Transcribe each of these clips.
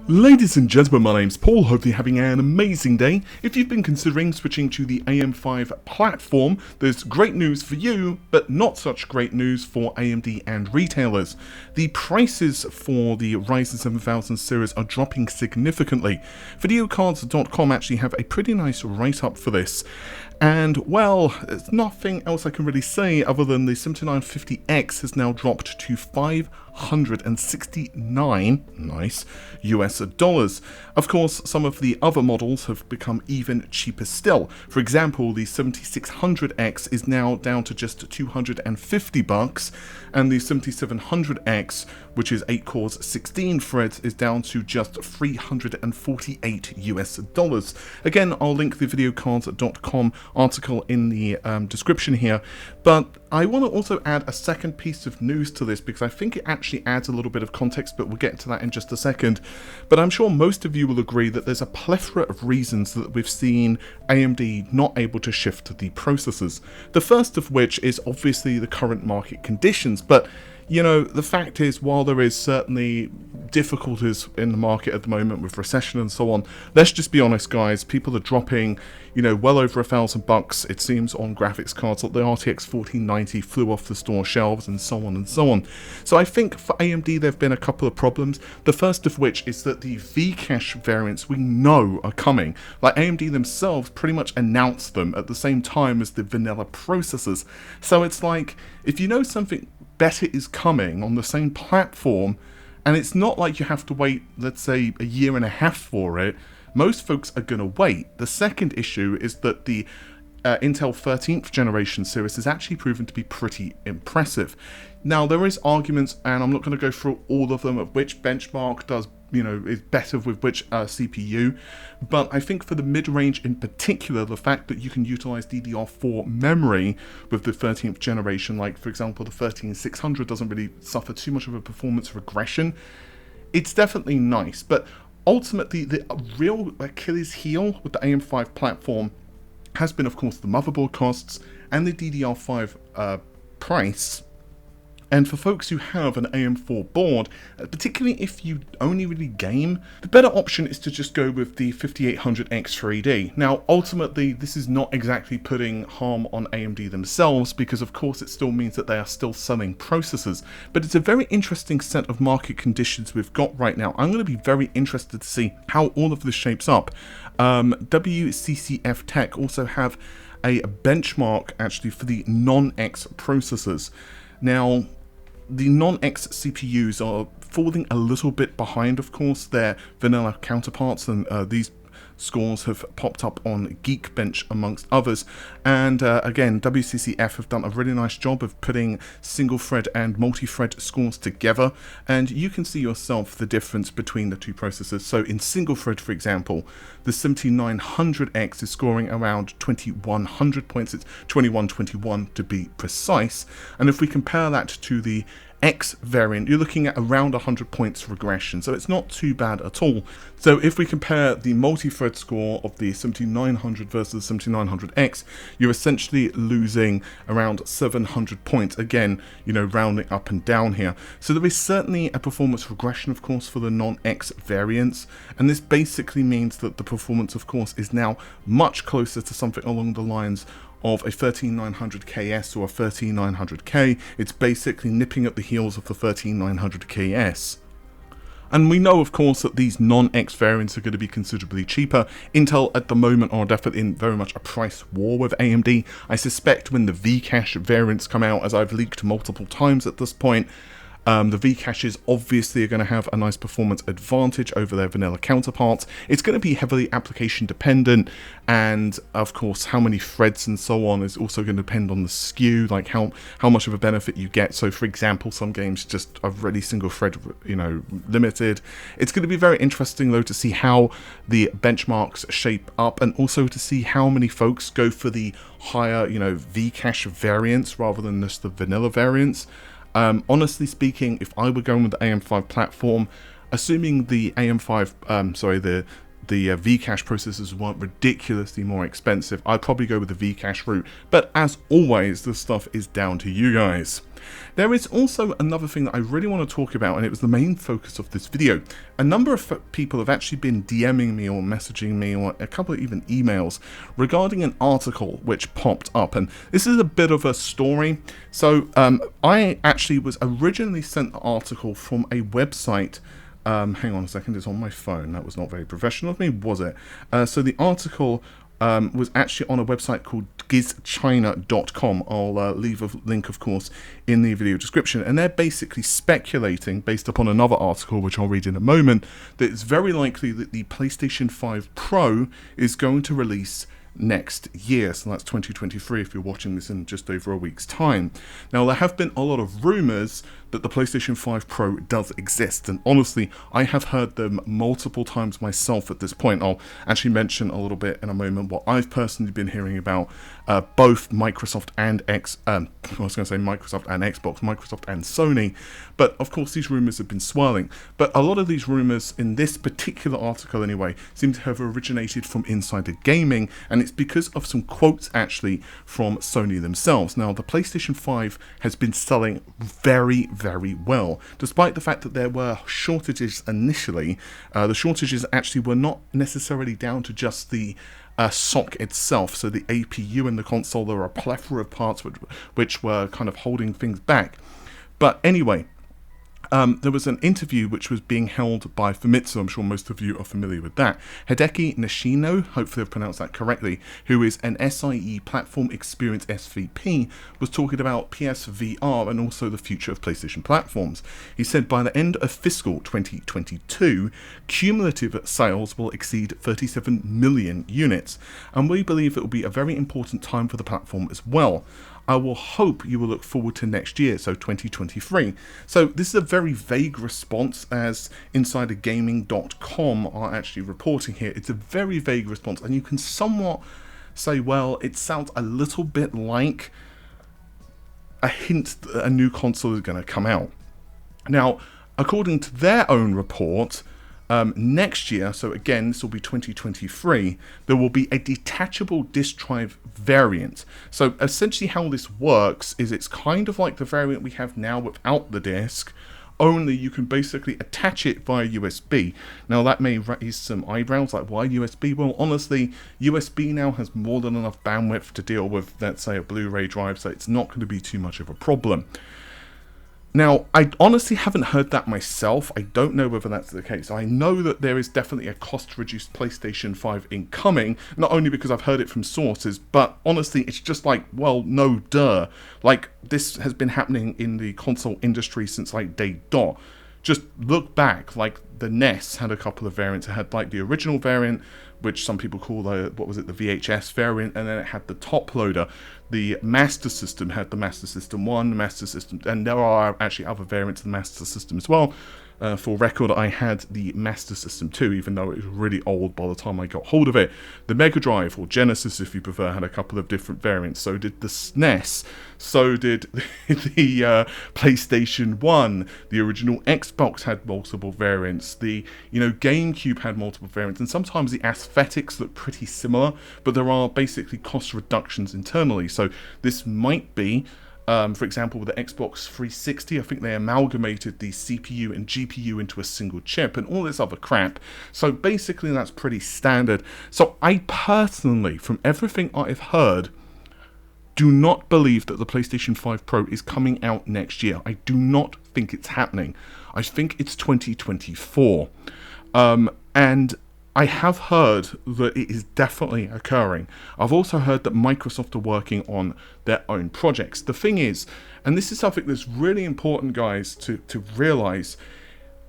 Ladies and gentlemen, my name's Paul, hopefully having an amazing day. If you've been considering switching to the AM5 platform, there's great news for you, but not such great news for AMD and retailers. The prices for the Ryzen 7000 series are dropping significantly. Videocards.com actually have a pretty nice write-up for this. And, well, there's nothing else I can really say other than the 7950X has now dropped to $569, nice, US dollars. Of course, some of the other models have become even cheaper still. For example, the 7600X is now down to just $250, and the 7700X, which is 8 cores, 16 threads, is down to just $348 US dollars. Again, I'll link the videocards.com article in the description here, but I want to also add a second piece of news to this because I think it actually adds a little bit of context, but we'll get to that in just a second. But I'm sure most of you will agree that there's a plethora of reasons that we've seen AMD not able to shift the processors. The first of which is obviously the current market conditions, but you know, the fact is, while there is certainly difficulties in the market at the moment with recession and so on, let's just be honest, guys, people are dropping, you know, well over $1,000, it seems, on graphics cards. Like the RTX 4090 flew off the store shelves and so on and so on. So I think for AMD there have been a couple of problems. The first of which is that the V-Cache variants we know are coming. Like AMD themselves pretty much announced them at the same time as the vanilla processors. So it's like, if you know something better is coming on the same platform, and it's not like you have to wait, let's say, a year and a half for it, most folks are going to wait. The second issue is that the Intel 13th generation series has actually proven to be pretty impressive. Now, there is arguments, and I'm not going to go through all of them, of which benchmark does, you know, is better with which CPU, but I think for the mid-range in particular, the fact that you can utilize DDR4 memory with the 13th generation, like for example the 13600 doesn't really suffer too much of a performance regression, it's definitely nice. But ultimately the real Achilles heel with the AM5 platform has been, of course, the motherboard costs and the DDR5 price. And for folks who have an AM4 board, particularly if you only really game, the better option is to just go with the 5800X3D. Now, ultimately, this is not exactly putting harm on AMD themselves, because of course it still means that they are still selling processors. But it's a very interesting set of market conditions we've got right now. I'm going to be very interested to see how all of this shapes up. WCCF Tech also have a benchmark actually for the non-X processors. Now, the non-X CPUs are falling a little bit behind, of course, their vanilla counterparts, and these scores have popped up on Geekbench amongst others. And again, WCCF have done a really nice job of putting single thread and multi-thread scores together, and you can see yourself the difference between the two processors. So in single thread, for example, the 7900X is scoring around 2100 points. It's 2121 to be precise. And if we compare that to the X variant, you're looking at around 100 points regression, so it's not too bad at all. So if we compare the multi-thread score of the 7900 versus 7900X, you're essentially losing around 700 points, again, you know, rounding up and down here. So there is certainly a performance regression, of course, for the non-X variants, and this basically means that the performance, of course, is now much closer to something along the lines of a 13900KS or a 13900K. It's basically nipping at the heels of the 13900KS. And we know, of course, that these non-X variants are going to be considerably cheaper. Intel at the moment are definitely in very much a price war with AMD. I suspect when the V-Cache variants come out, as I've leaked multiple times at this point, the V-Caches obviously are going to have a nice performance advantage over their vanilla counterparts. It's going to be heavily application dependent, and of course how many threads and so on is also going to depend on the SKU, like how much of a benefit you get. So for example, some games just are really single thread, you know, limited. It's going to be very interesting though to see how the benchmarks shape up, and also to see how many folks go for the higher, you know, V-Cache variants rather than just the vanilla variants. Honestly speaking, if I were going with the AM5 platform, assuming the AM5, the V-Cache processors weren't ridiculously more expensive, I'd probably go with the V-Cache route. But as always, this stuff is down to you guys. There is also another thing that I really want to talk about, and it was the main focus of this video. A number of people have actually been DMing me or messaging me, or a couple of even emails, regarding an article which popped up, and this is a bit of a story. So I actually was originally sent the article from a website. Hang on a second, it's on my phone. That was not very professional of me, was it? So the article was actually on a website called gizchina.com. I'll leave a link, of course, in the video description. And they're basically speculating, based upon another article, which I'll read in a moment, that it's very likely that the PlayStation 5 Pro is going to release next year. So that's 2023 if you're watching this in just over a week's time. Now, there have been a lot of rumors that the PlayStation 5 Pro does exist, and honestly, I have heard them multiple times myself at this point. I'll actually mention a little bit in a moment what I've personally been hearing about both Microsoft and Microsoft and Xbox, Microsoft and Sony, but of course these rumors have been swirling. But a lot of these rumors, in this particular article anyway, seem to have originated from Insider Gaming, and it's because of some quotes actually from Sony themselves. Now, the PlayStation 5 has been selling very well, despite the fact that there were shortages initially. The shortages actually were not necessarily down to just the SoC itself, so the APU in the console. There were a plethora of parts which were kind of holding things back. But anyway, there was an interview which was being held by Famitsu. I'm sure most of you are familiar with that. Hideki Nishino, hopefully I've pronounced that correctly, who is an SIE Platform Experience SVP, was talking about PSVR and also the future of PlayStation platforms. He said by the end of fiscal 2022, cumulative sales will exceed 37 million units, and we believe it will be a very important time for the platform as well. I will hope you will look forward to next year, so 2023. So this is a very vague response, as InsiderGaming.com are actually reporting here. It's a very vague response, and you can somewhat say, well, it sounds a little bit like a hint that a new console is going to come out. Now, according to their own report, next year, so again, this will be 2023, there will be a detachable disk drive variant. So essentially how this works is it's kind of like the variant we have now without the disk, only you can basically attach it via USB. Now that may raise some eyebrows, like why USB? Well, honestly, USB now has more than enough bandwidth to deal with, let's say, a Blu-ray drive, so it's not going to be too much of a problem. Now, I honestly haven't heard that myself. I don't know whether that's the case. I know that there is definitely a cost-reduced PlayStation 5 incoming, not only because I've heard it from sources, but honestly, it's just like, well, no duh. Like, this has been happening in the console industry since, like, day dot. Just look back, like, the NES had a couple of variants. It had, like, the original variant, which some people call the VHS variant, and then it had the top loader. The Master System had the Master System 1, Master System, and there are actually other variants of the Master System as well. For record, I had the Master System 2, even though it was really old by the time I got hold of it. The Mega Drive, or Genesis if you prefer, had a couple of different variants. So did the SNES, so did the PlayStation 1. The original Xbox had multiple variants. The GameCube had multiple variants, and sometimes the aesthetics look pretty similar, but there are basically cost reductions internally. So this might be, for example, with the Xbox 360, I think they amalgamated the CPU and GPU into a single chip and all this other crap. So basically that's pretty standard. So I personally, from everything I've heard, do not believe that the PlayStation 5 Pro is coming out next year. I do not think it's happening. I think it's 2024. And I have heard that it is definitely occurring. I've also heard that Microsoft are working on their own projects. The thing is, and this is something that's really important, guys, to realize,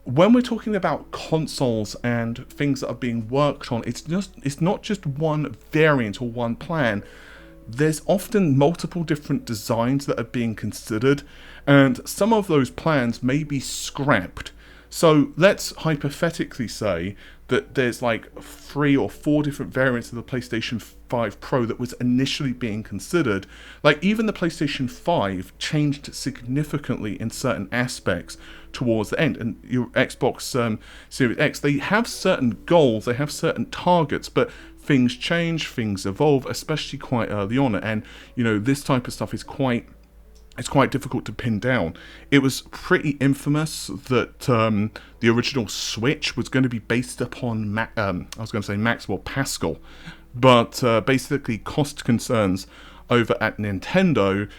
when we're talking about consoles and things that are being worked on, it's not just one variant or one plan. There's often multiple different designs that are being considered, and some of those plans may be scrapped. So let's hypothetically say that there's like 3 or 4 different variants of the PlayStation 5 Pro that was initially being considered. Like, even the PlayStation 5 changed significantly in certain aspects towards the end. And your Xbox Series X, they have certain goals, they have certain targets, but things change, things evolve, especially quite early on. And, this type of stuff is quite it's quite difficult to pin down. It was pretty infamous that the original Switch was going to be based upon, I was going to say Maxwell Pascal, but basically cost concerns over at Nintendo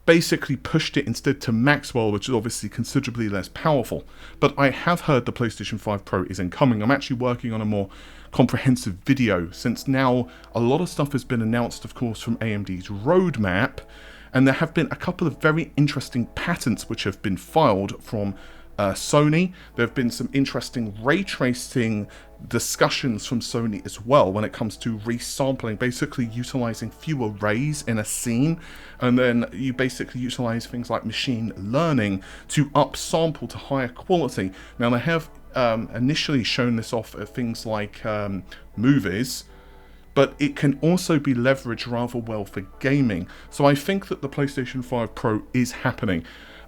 basically pushed it instead to Maxwell, which is obviously considerably less powerful. But I have heard the PlayStation 5 Pro is incoming. I'm actually working on a more comprehensive video, since now a lot of stuff has been announced, of course, from AMD's roadmap, and there have been a couple of very interesting patents which have been filed from Sony. There have been some interesting ray tracing discussions from Sony as well when it comes to resampling, basically utilizing fewer rays in a scene, and then you basically utilize things like machine learning to upsample to higher quality. Now they have initially shown this off at things like movies, but it can also be leveraged rather well for gaming. So I think that the PlayStation 5 Pro is happening.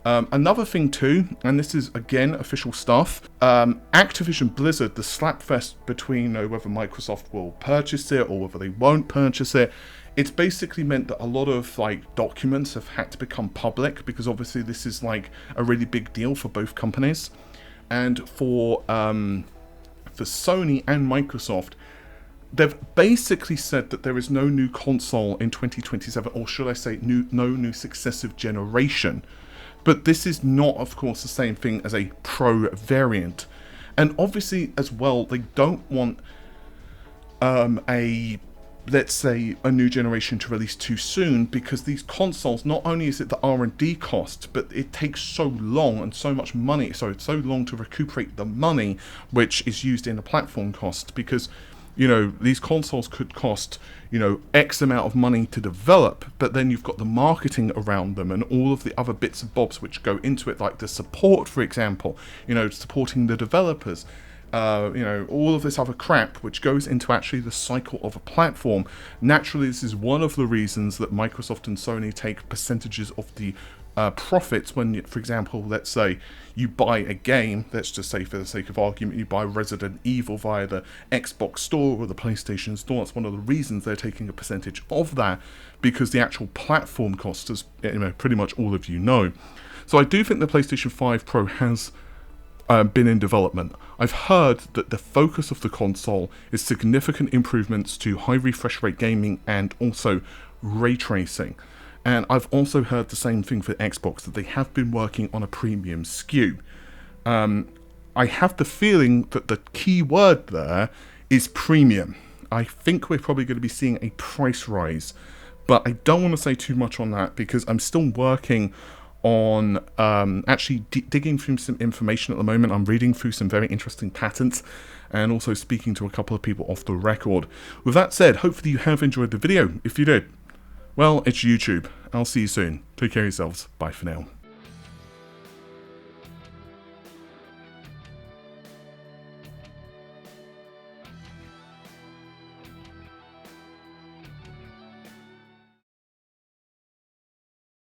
Another thing too, and this is again official stuff, Activision Blizzard, the slapfest between whether Microsoft will purchase it or whether they won't purchase it, it's basically meant that a lot of like documents have had to become public, because obviously this is like a really big deal for both companies. And for Sony and Microsoft, they've basically said that there is no new console in 2027, or should I say no new successive generation. But this is not, of course, the same thing as a Pro variant. And obviously, as well, they don't want let's say, a new generation to release too soon, because these consoles, not only is it the R&D cost, but it takes so long and so much money, so it's so long to recuperate the money which is used in the platform cost, because you know, these consoles could cost, you know, X amount of money to develop, but then you've got the marketing around them and all of the other bits and bobs which go into it, like the support, for example, you know, supporting the developers, you know, all of this other crap which goes into actually the cycle of a platform. Naturally, this is one of the reasons that Microsoft and Sony take percentages of the profits when, for example, let's say you buy a game, let's just say for the sake of argument, you buy Resident Evil via the Xbox Store or the PlayStation Store. That's one of the reasons they're taking a percentage of that, because the actual platform cost is, you know, pretty much all of you know. So I do think the PlayStation 5 Pro has been in development. I've heard that the focus of the console is significant improvements to high refresh rate gaming and also ray tracing. And I've also heard the same thing for Xbox, that they have been working on a premium SKU. I have the feeling that the key word there is premium. I think we're probably going to be seeing a price rise, but I don't want to say too much on that, because I'm still working on actually digging through some information at the moment. I'm reading through some very interesting patents and also speaking to a couple of people off the record. With that said, hopefully you have enjoyed the video. If you did, well, it's YouTube. I'll see you soon. Take care of yourselves. Bye for now.